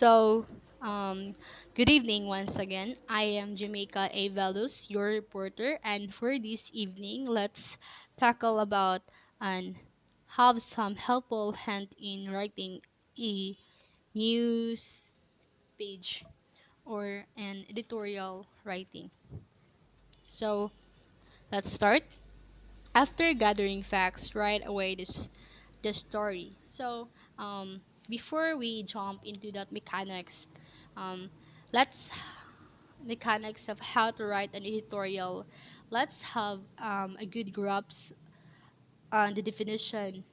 So, um, good evening once again. I am Jamaica A. Velus, your reporter, and for this evening, let's tackle about and have some helpful hint in writing a news page or an editorial writing. So, let's start. After gathering facts, write away the story. So, before we jump into that um, let's mechanics of how to write an editorial. Let's have a good grasp on the definition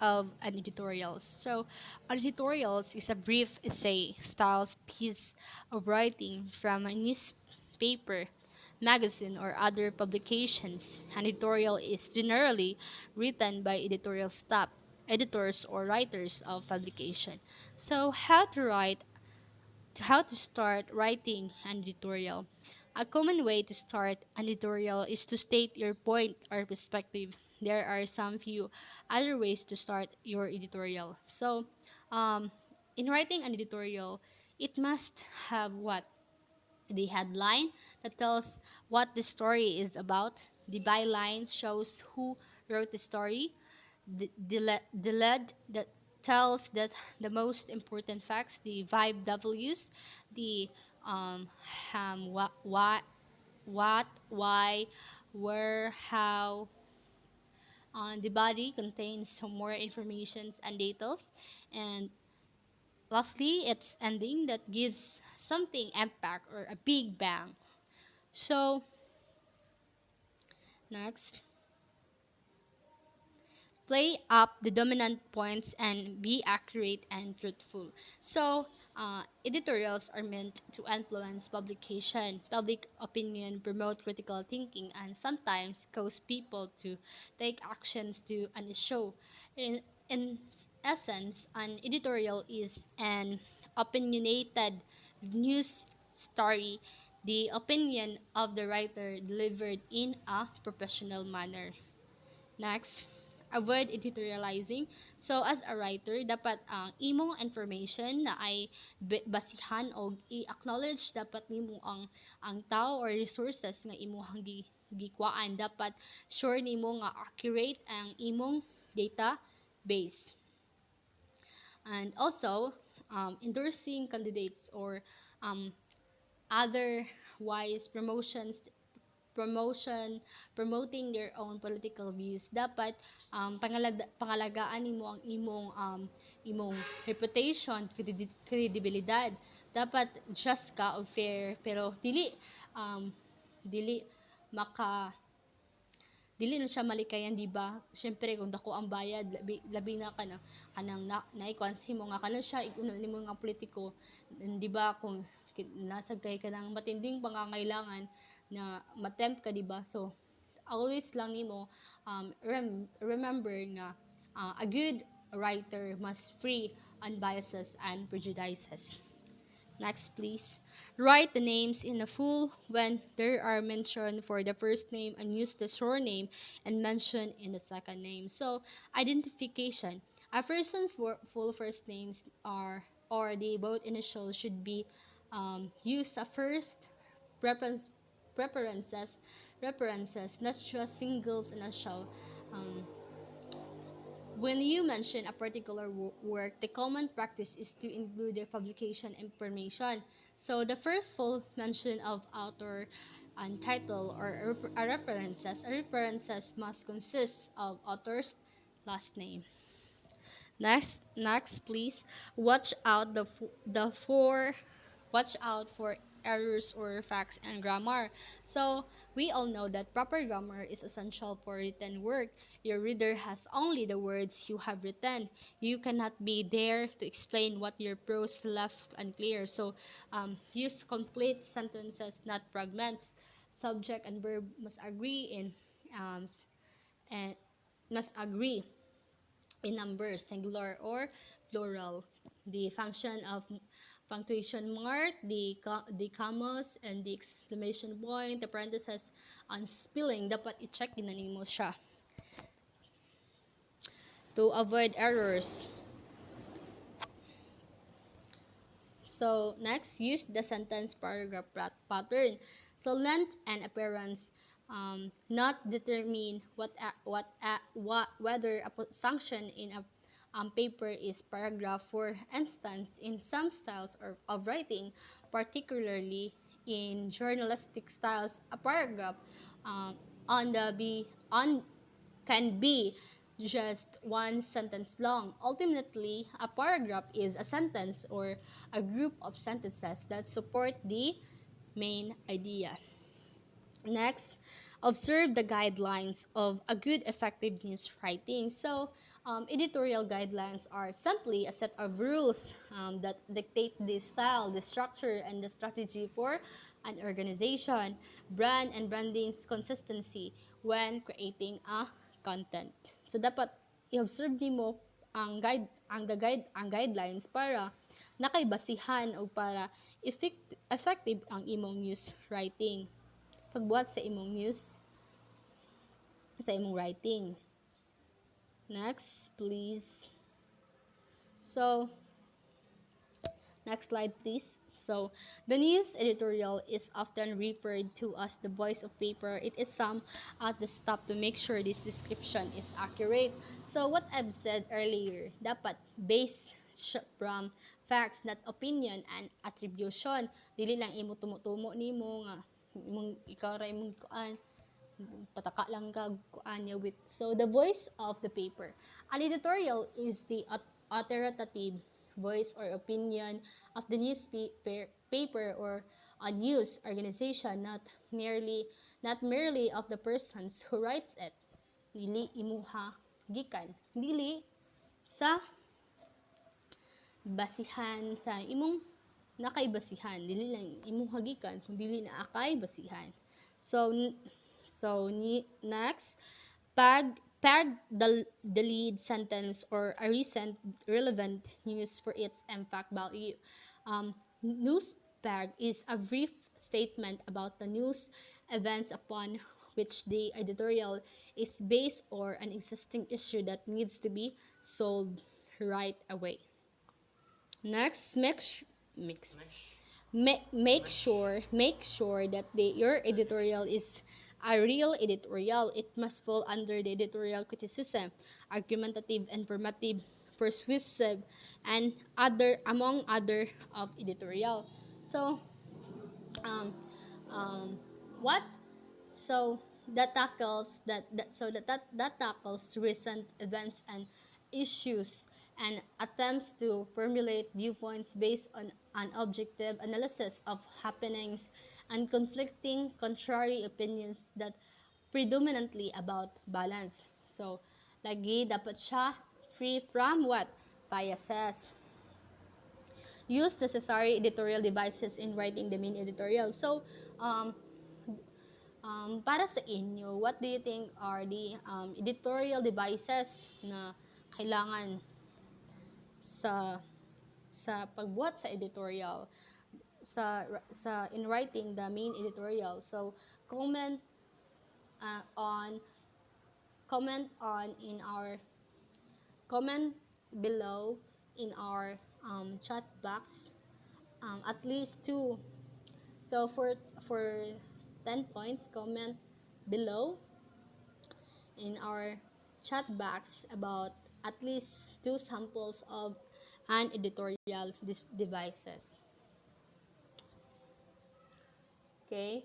of an editorial. So, an editorials is a brief essay styles piece of writing from a newspaper, magazine, or other publications. An editorial is generally written by editorial staff, editors, or writers of publication. So, how to start writing an editorial. A common way to start an editorial is to state your point or perspective. There are some few other ways to start your editorial. So, um, in writing an editorial, it must have what? The headline that tells what the story is about. The byline shows who wrote the story. The lead that tells that the most important facts. The vibe W's. The what, why, where, how. The body contains some more informations and details, and lastly, it's ending that gives something impact or a big bang. So, next, play up the dominant points and be accurate and truthful. So, editorials are meant to influence public opinion, promote critical thinking, and sometimes cause people to take actions to an issue. In essence, an editorial is an opinionated news story, the opinion of the writer delivered in a professional manner. Next, avoid editorializing. So, as a writer, dapat ang imong information na ay basihan o i-acknowledge dapat nimo ang tao or resources nga imong gikuan. Dapat sure nimo nga accurate ang imong database. And also, endorsing candidates or um, otherwise promoting their own political views. Dapat pangalagaan nimo ang imong reputation, kredibilidad. Dapat just ka o fair, pero um dili maka dili na siya malikayan, di ba? Syempre kung dako ang bayad, labi na kanang naikuan sa himo nga kanan siya igunon nimo nga politiko, di ba? Kung nasagkay ka ng matinding pangangailangan na matempt ka, di ba? So always lang nimo remember nga a good writer must free unbiases and prejudices. Next, please. Write the names in a full when there are mentioned for the first name and use the surname and mention in the second name. So, identification. A person's full first names are or the both initials should be used as first preference, preferences, not just singles initial. Um, when you mention a particular work, the common practice is to include the publication information. So the first full mention of author and title or a references must consist of author's last name. Next, please watch out the four. Watch out for errors or facts and grammar. So we all know that proper grammar is essential for written work. Your reader has only the words you have written. You cannot be there to explain what your prose left unclear. So use complete sentences, not fragments. Subject and verb must agree um, and must agree in numbers, singular or plural. The function of punctuation mark, the commas, and the exclamation point, the parentheses, on spelling, dapat i-check din na nimo siya to avoid errors. So next, use the sentence paragraph pattern. So length and appearance not determine whether a function in a paper is paragraph. For instance, in some styles of writing, particularly in journalistic styles, a paragraph um, on can be just one sentence long. Ultimately, a paragraph is a sentence or a group of sentences that support the main idea. Next, observe the guidelines of a good effective news writing. So, editorial guidelines are simply a set of rules that dictate the style, the structure, and the strategy for an organization, brand, and branding's consistency when creating a content. So, dapat i-observe nimo ang guidelines para nakaibasihan o para effective ang imong news writing pagbuhat sa imong news, sa imong writing. Next, please. So, next slide, please. So, the news editorial is often referred to as the voice of paper. It is some at the stop to make sure this description is accurate. So, what I've said earlier, dapat based from facts, not opinion and attribution. Dili lang imo tumo-tumo nimo nga ikaw ra imong kuan pataka lang ka kuan with. So the voice of the paper. An editorial is the authoritative voice or opinion of the newspaper or a news organization, not merely of the persons who writes it. Dili imuha gikan. Dili sa basihan sa imong nakaibasihan. Dili lang imong hagikan kung dili na akay basihan. So next, the lead sentence or a recent relevant news for its impact value. News pag is a brief statement about the news events upon which the editorial is based or an existing issue that needs to be solved right away. Next, make sure that your editorial is a real editorial. It must fall under the editorial criticism, argumentative, informative, persuasive, and among other of editorial. So, um, what so that tackles recent events and issues and attempts to formulate viewpoints based on an objective analysis of happenings and conflicting contrary opinions that predominantly about balance. So, lagi dapat siya free from what? Biases. Use necessary editorial devices in writing the main editorial. So, para sa inyo, what do you think are the editorial devices na kailangan sa pagbuhat sa editorial in writing the main editorial? So uh, on comment below in our chat box at least two. So for 10 points, comment below in our chat box about at least 2 samples of an editorial devices. Okay?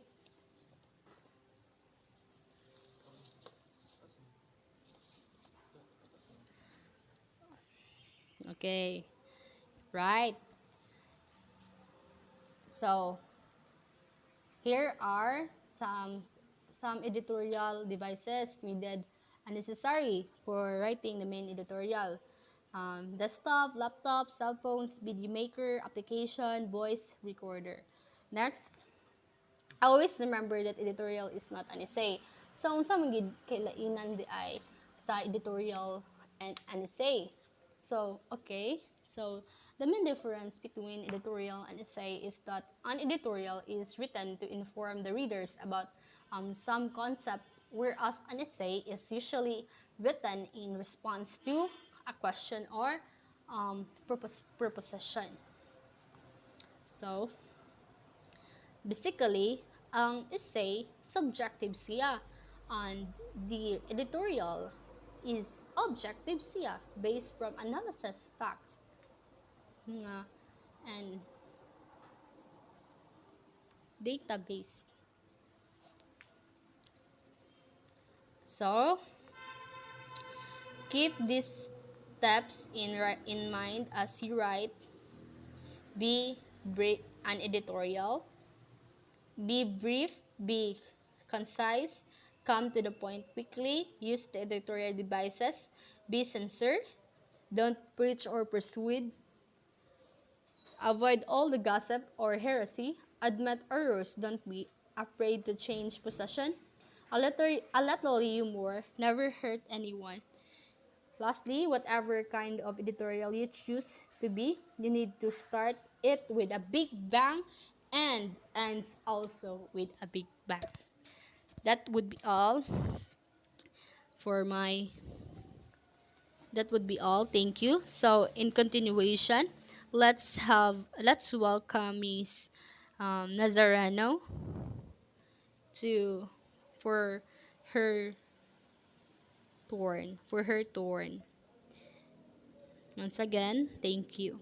Okay. Right. So, here are some editorial devices needed and necessary for writing the main editorial. Desktop, laptop, cell phones, video maker, application, voice recorder. Next, always remember that editorial is not an essay. So, unsa man gid kailainan di ay sa editorial and an essay. So, okay. So, the main difference between editorial and essay is that an editorial is written to inform the readers about some concept, whereas an essay is usually written in response to a question or proposition. So, basically, ang essay, subjective siya. And the editorial is objective siya, based from analysis facts nga, and database. So, keep these steps in mind as you write. Be brief and editorial. Be brief, be concise, come to the point quickly, use the editorial devices, be sincere, don't preach or persuade, avoid all the gossip or heresy, admit errors, don't be afraid to change position. A little humor never hurt anyone. Lastly, whatever kind of editorial you choose to be, you need to start it with a big bang and ends also with a big bang. That would be all for my that would be all. Thank you. So in continuation, let's welcome Miss Nazareno to for her turn. Once again, thank you.